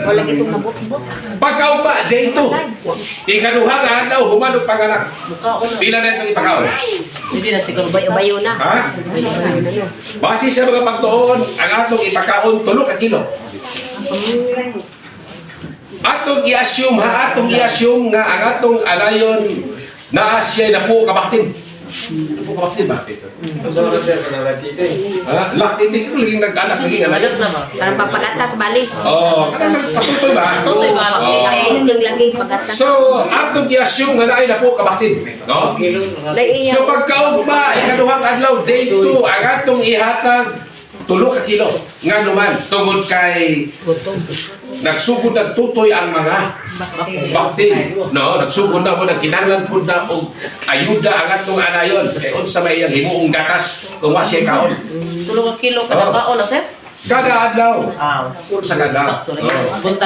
Wala itong nabot-bot. Pagkaugma, day 2. Ikaduha nga adlaw humano panganak. Pila na itong ipakaon? Hindi na siguro bayo-bayo na. Ha? Base sa mga pagtuon, ang atong ipakaon 3 ka kilo. Atong i-assume nga ang atong anayon na siya na po kabaktin. Po kabaktin ba? Laktitin ko laging nag-anak laging anak. Parang pagpagatas, bali. Oh, patutoy ba? Tutoy ba? Ayun yung lagi pagatas. So, atong i-assume nga na na po kabaktin, no? So pagkaugma, ikaduhang adlaw, day 2, ang atong ihatag 3 ka kilo. Nga naman, tungod kay nagsugod na tutoy ang mga baktin, no? Nagsugod na mo na kinahanglan po na og ayuda ang atong anayon. Eh, unsa may iyang himuong gatas kung wa siya kaon. 3 kilo kada kaon na, sir? Kada adlaw. Ah, Sa kada. sakto lang. Bunta